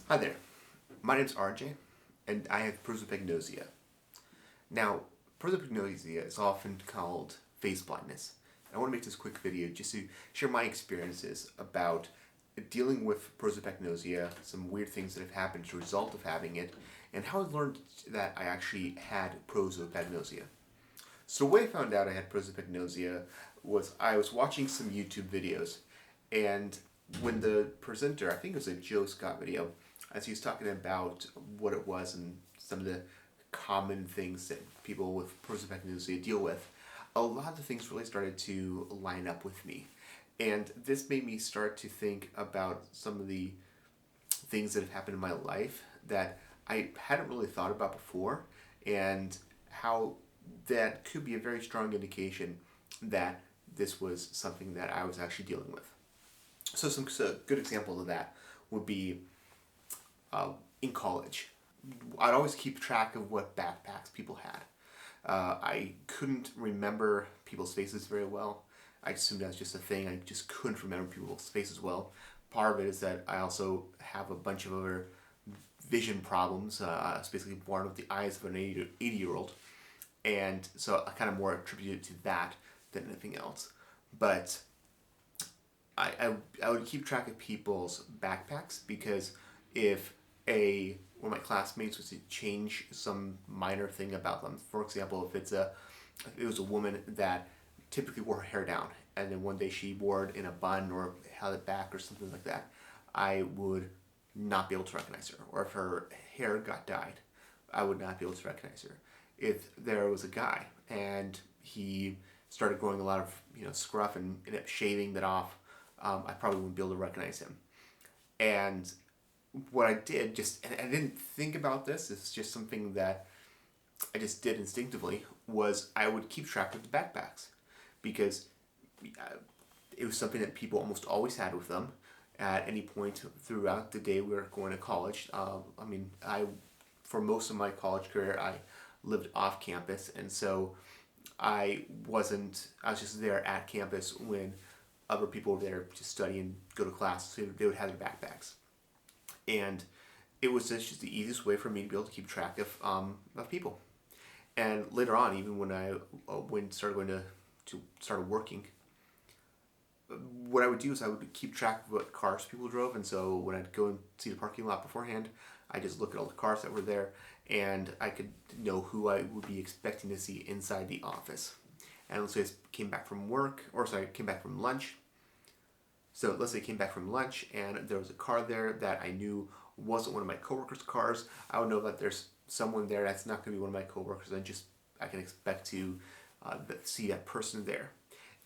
Hi there, my name's RJ, and I have prosopagnosia. Now, prosopagnosia is often called face blindness. I want to make this quick video just to share my experiences about dealing with prosopagnosia, some weird things that have happened as a result of having it, and how I learned that I actually had prosopagnosia. So the way I found out I had prosopagnosia was I was watching some YouTube videos, and when the presenter, I think it was a Joe Scott video, as he was talking about what it was and some of the common things that people with prosopagnosia deal with, a lot of the things really started to line up with me. And this made me start to think about some of the things that have happened in my life that I hadn't really thought about before, and how that could be a very strong indication that this was something that I was actually dealing with. So good examples of that would be in college. I'd always keep track of what backpacks people had. I couldn't remember people's faces very well. I assumed that was just a thing. I just couldn't remember people's faces well. Part of it is that I also have a bunch of other vision problems. I was basically born with the eyes of an 80-year-old. And so I kind of more attribute it to that than anything else. But I would keep track of people's backpacks, because if one of my classmates was to change some minor thing about them, for example, if it was a woman that typically wore her hair down, and then one day she wore it in a bun or held it back or something like that, I would not be able to recognize her. Or if her hair got dyed, I would not be able to recognize her. If there was a guy and he started growing a lot of scruff and ended up shaving that off, I probably wouldn't be able to recognize him. And what I did, and I didn't think about this, it's just something that I just did instinctively, was I would keep track of the backpacks, because it was something that people almost always had with them at any point throughout the day we were going to college. For most of my college career, I lived off campus, and so I was just there at campus when other people were there to study and go to class, so they would have their backpacks. And it was just the easiest way for me to be able to keep track of people. And later on, even when I started working, what I would do is I would keep track of what cars people drove. And so when I'd go and see the parking lot beforehand, I just look at all the cars that were there, and I could know who I would be expecting to see inside the office. And let's say I came back from lunch. So let's say I came back from lunch and there was a car there that I knew wasn't one of my coworkers' cars. I would know that there's someone there that's not going to be one of my coworkers, and I can expect to see that person there.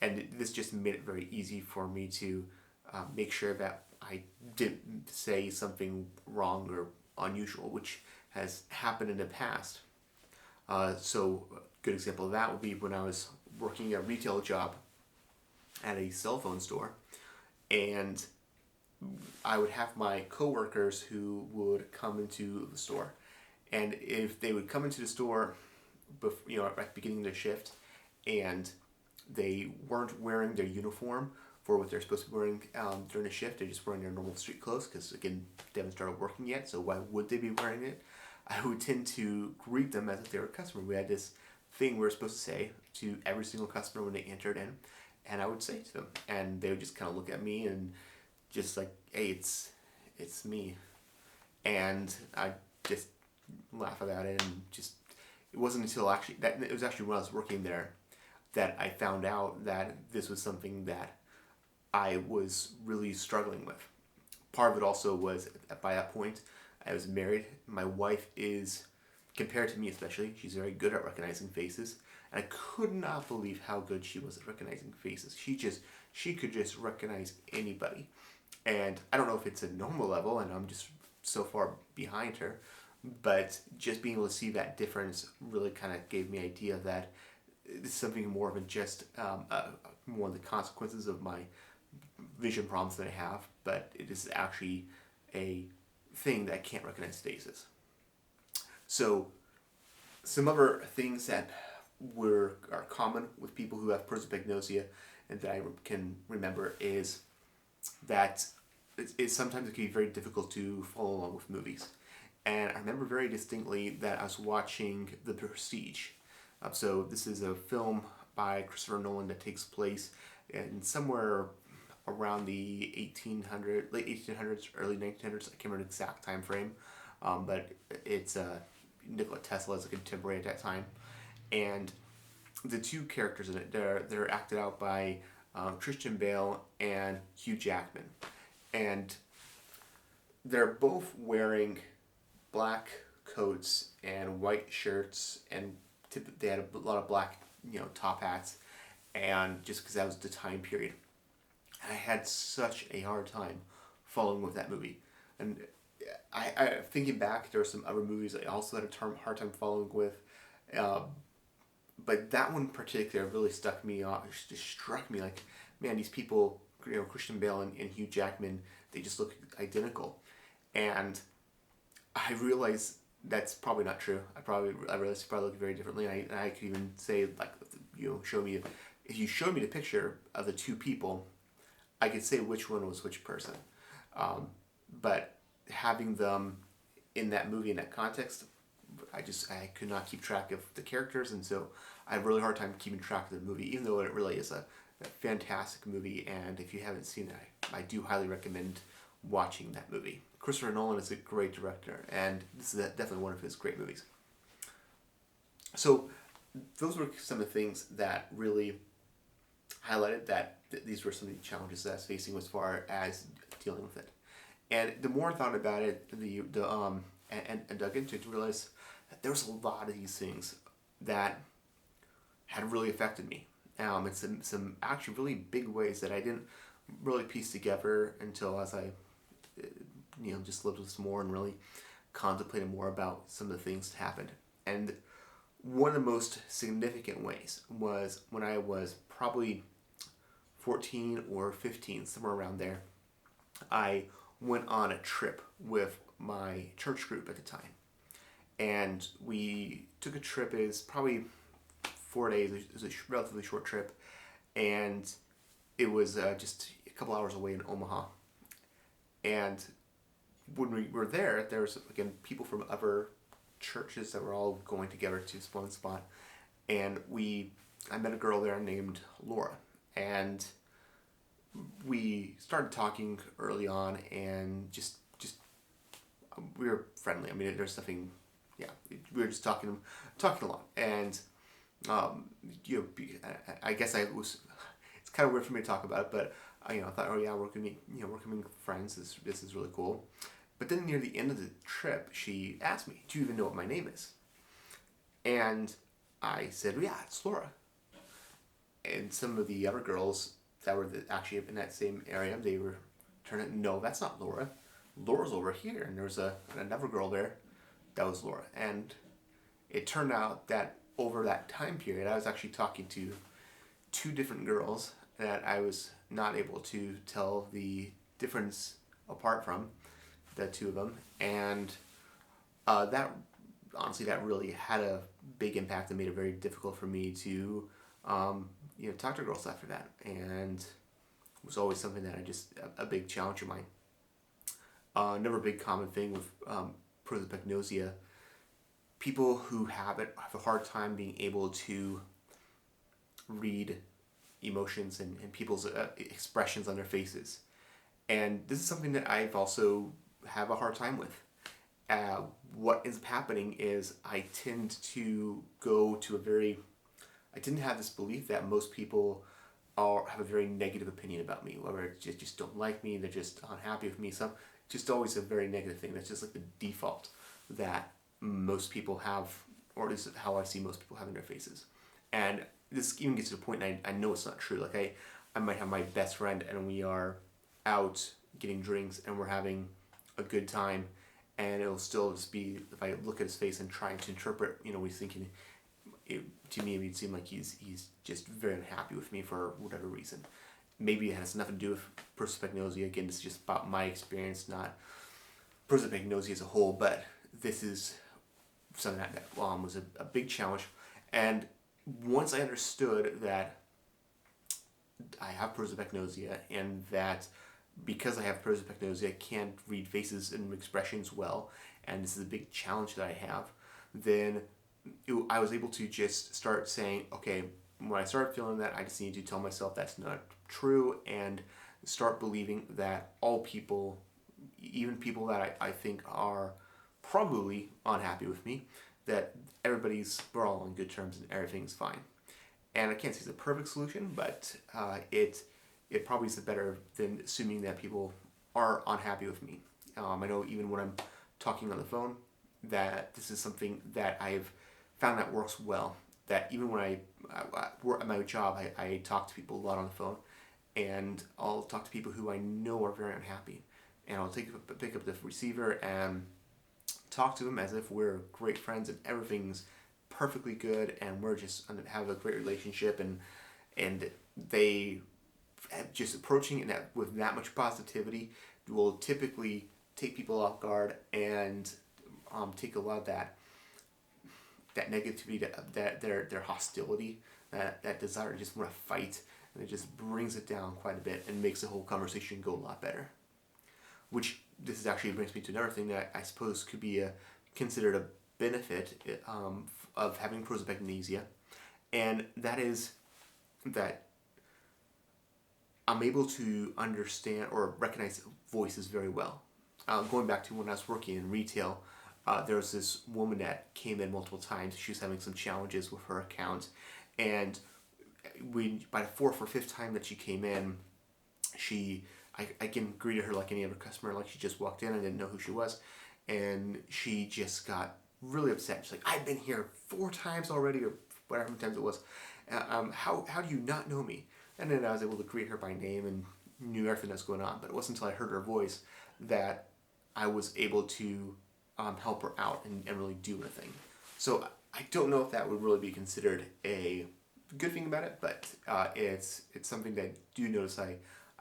And this just made it very easy for me to make sure that I didn't say something wrong or unusual, which has happened in the past. So a good example of that would be when I was working a retail job at a cell phone store, and I would have my coworkers who would come into the store, and if they would come into the store, at the beginning of their shift, and they weren't wearing their uniform for what they're supposed to be wearing during the shift, they're just wearing their normal street clothes, because again, they haven't started working yet, so why would they be wearing it? I would tend to greet them as if they were a customer. We had this thing we were supposed to say to every single customer when they entered in, and I would say it to them, and they would just kind of look at me and just like, hey, it's me. And I just laugh about it, and it wasn't until it was actually when I was working there that I found out that this was something that I was really struggling with. Part of it also was, by that point, I was married. My wife is, compared to me especially, she's very good at recognizing faces. And I could not believe how good she was at recognizing faces. She could just recognize anybody. And I don't know if it's a normal level and I'm just so far behind her, but just being able to see that difference really kind of gave me an idea that it's something more than just one of the consequences of my vision problems that I have, but it is actually a thing that I can't recognize faces. So some other things that are common with people who have prosopagnosia and that I can remember is that sometimes it can be very difficult to follow along with movies. And I remember very distinctly that I was watching The Prestige. So this is a film by Christopher Nolan that takes place in somewhere around the late 1800s, early 1900s. I can't remember the exact time frame, but it's Nikola Tesla is a contemporary at that time, and the two characters in it, they're acted out by Christian Bale and Hugh Jackman, and they're both wearing black coats and white shirts, and they had a lot of black, top hats, and just because that was the time period, I had such a hard time following with that movie. And I thinking back, there were some other movies I also had a hard time following with, but that one in particular really stuck me off. It just struck me like, man, these people, Christian Bale and Hugh Jackman, they just look identical, and I realized that's probably not true. I realized they probably look very differently. I could even say, like, if you showed me the picture of the two people, I could say which one was which person. But having them in that movie, in that context, I could not keep track of the characters, and so I had a really hard time keeping track of the movie, even though it really is a fantastic movie. And if you haven't seen it, I do highly recommend watching that movie. Christopher Nolan is a great director, and this is definitely one of his great movies. So those were some of the things that really highlighted that these were some of the challenges that I was facing as far as dealing with it. And the more I thought about it, and dug into it, to realize that there was a lot of these things that had really affected me. In some actually really big ways that I didn't really piece together until as I just lived with this more and really contemplated more about some of the things that happened. And one of the most significant ways was when I was probably 14 or 15, somewhere around there. I went on a trip with my church group at the time. And we took a trip. It was probably 4 days. It was a relatively short trip. And it was just a couple hours away in Omaha. And when we were there was, again, people from other churches that were all going together to one spot. And I met a girl there named Laura. And we started talking early on, and just we were friendly. I mean, there's nothing. Yeah, we were just talking a lot, and I guess it's kind of weird for me to talk about it, but I thought, oh yeah, we're gonna be friends. This is really cool. But then near the end of the trip, she asked me, "Do you even know what my name is?" And I said, well, yeah, it's Laura. And some of the other girls that were actually in that same area, they were turning, no, that's not Laura. Laura's over here. And there was another girl there that was Laura. And it turned out that over that time period, I was actually talking to two different girls that I was not able to tell the difference apart from, the two of them. And that really had a big impact and made it very difficult for me to talk to girls after that, and it was always something that a big challenge of mine. Another big common thing with prosopagnosia, people who have it have a hard time being able to read emotions and people's expressions on their faces, and this is something that I've also have a hard time with. What ends up happening is I tend to have this belief that most people have a very negative opinion about me, whether they just don't like me, they're just unhappy with me. Just always a very negative thing. That's just like the default that most people have, or at least how I see most people have in their faces. And this even gets to the point, and I know it's not true. Like I might have my best friend, and we are out getting drinks, and we're having a good time, and it'll still just be, if I look at his face and trying to interpret, he's thinking, to me it would seem like he's just very unhappy with me for whatever reason. Maybe it has nothing to do with prosopagnosia. Again, this is just about my experience, not prosopagnosia as a whole, but this is something that was a big challenge. And once I understood that I have prosopagnosia and that because I have prosopagnosia, I can't read faces and expressions well, and this is a big challenge that I have, then I was able to just start saying, okay, when I started feeling that, I just need to tell myself that's not true and start believing that all people, even people that I think are probably unhappy with me, that we're all on good terms and everything's fine. And I can't say it's a perfect solution, but it probably is better than assuming that people are unhappy with me. I know even when I'm talking on the phone, that this is something that I've found that works well. That even when I work at my job, I talk to people a lot on the phone, and I'll talk to people who I know are very unhappy, and I'll pick up the receiver and talk to them as if we're great friends and everything's perfectly good and we're just have a great relationship, and they just approaching it with that much positivity will typically take people off guard and take a lot of that negativity, that their hostility, that desire to just want to fight, and it just brings it down quite a bit and makes the whole conversation go a lot better. Which this is actually brings me to another thing that I suppose could be considered a benefit of having prosopagnosia, and that is that I'm able to understand or recognize voices very well. Going back to when I was working in retail, there was this woman that came in multiple times. She was having some challenges with her account, and by the fourth or fifth time that she came in, I again greeted her like any other customer, like she just walked in. I didn't know who she was, and she just got really upset. She's like, "I've been here 4 times already, or whatever many times it was. How do you not know me?" And then I was able to greet her by name and knew everything that was going on. But it wasn't until I heard her voice that I was able to help her out and really do anything. So I don't know if that would really be considered a good thing about it, but it's something that I do notice I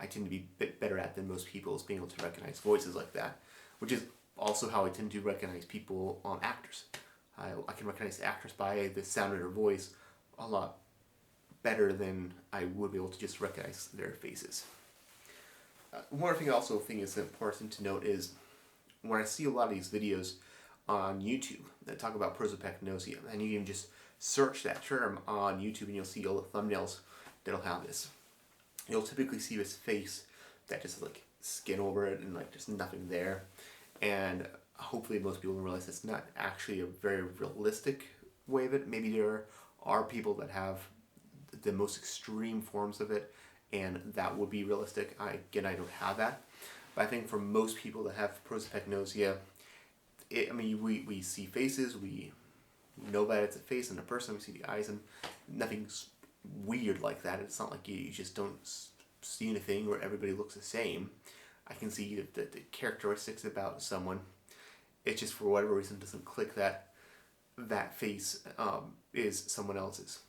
tend to be a bit better at than most people, is being able to recognize voices like that, which is also how I tend to recognize people, actors. I can recognize actors by the sound of their voice a lot better than I would be able to just recognize their faces. One other thing I also think is important to note is when I see a lot of these videos on YouTube that talk about prosopagnosia, and you can just search that term on YouTube and you'll see all the thumbnails that'll have this. You'll typically see this face that just like skin over it and like there's nothing there. And hopefully most people realize it's not actually a very realistic way of it. Maybe there are people that have the most extreme forms of it, and that would be realistic. I don't have that. But I think for most people that have prosopagnosia, we see faces, we know that it's a face and a person, we see the eyes, and nothing's weird like that. It's not like you just don't see anything where everybody looks the same. I can see the characteristics about someone. It just, for whatever reason, doesn't click that face is someone else's.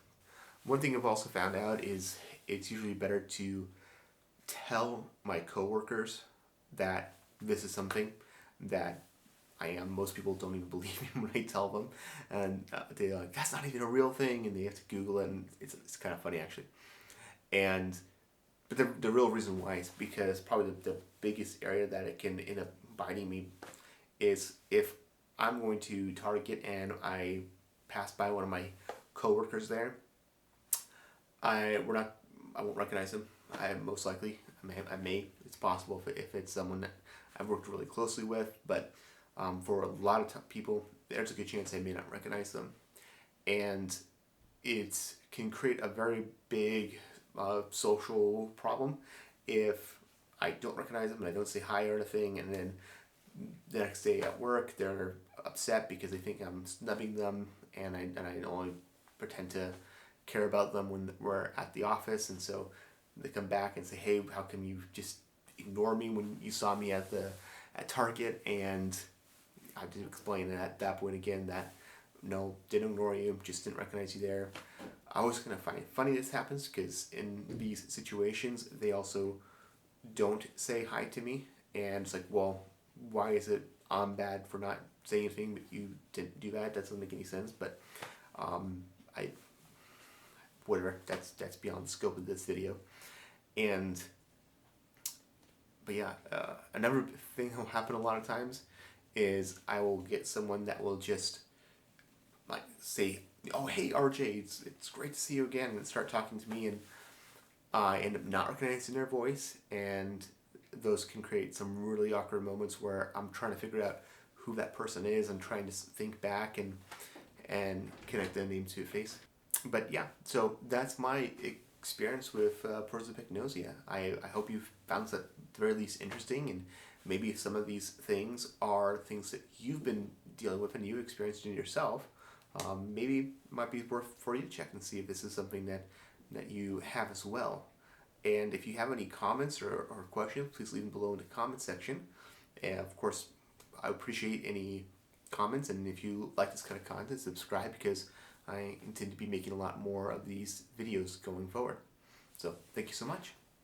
One thing I've also found out is it's usually better to tell my coworkers that this is something that I am. Most people don't even believe me when I tell them, and they're like, "That's not even a real thing," and they have to Google it, and it's kind of funny actually. But the real reason why is because probably the biggest area that it can end up biting me is if I'm going to Target and I pass by one of my coworkers there. I won't recognize them. Most likely, I may. It's possible if it's someone that I've worked really closely with, but for a lot of people, there's a good chance I may not recognize them, and it can create a very big social problem if I don't recognize them and I don't say hi or anything, and then the next day at work they're upset because they think I'm snubbing them, and I only pretend to care about them when we're at the office, and so they come back and say, "Hey, how come you just ignore me when you saw me at Target?" And I have to explain at that point again that no, didn't ignore you, just didn't recognize you there. I always kind of find it funny this happens because in these situations they also don't say hi to me, and it's like, well, why is it I'm bad for not saying anything but you didn't do that? That doesn't make any sense. But whatever, that's beyond the scope of this video. And But yeah, another thing that will happen a lot of times is I will get someone that will just like say, "Oh, hey RJ, it's great to see you again," and start talking to me, and I end up not recognizing their voice, and those can create some really awkward moments where I'm trying to figure out who that person is and trying to think back and connect their name to a face. But yeah, so that's my experience with prosopagnosia. I hope you found that at the very least interesting, and maybe if some of these things are things that you've been dealing with and you experienced in yourself, maybe it might be worth for you to check and see if this is something that you have as well. And if you have any comments or questions, please leave them below in the comment section. And of course, I appreciate any comments, and if you like this kind of content, subscribe, because I intend to be making a lot more of these videos going forward. So thank you so much.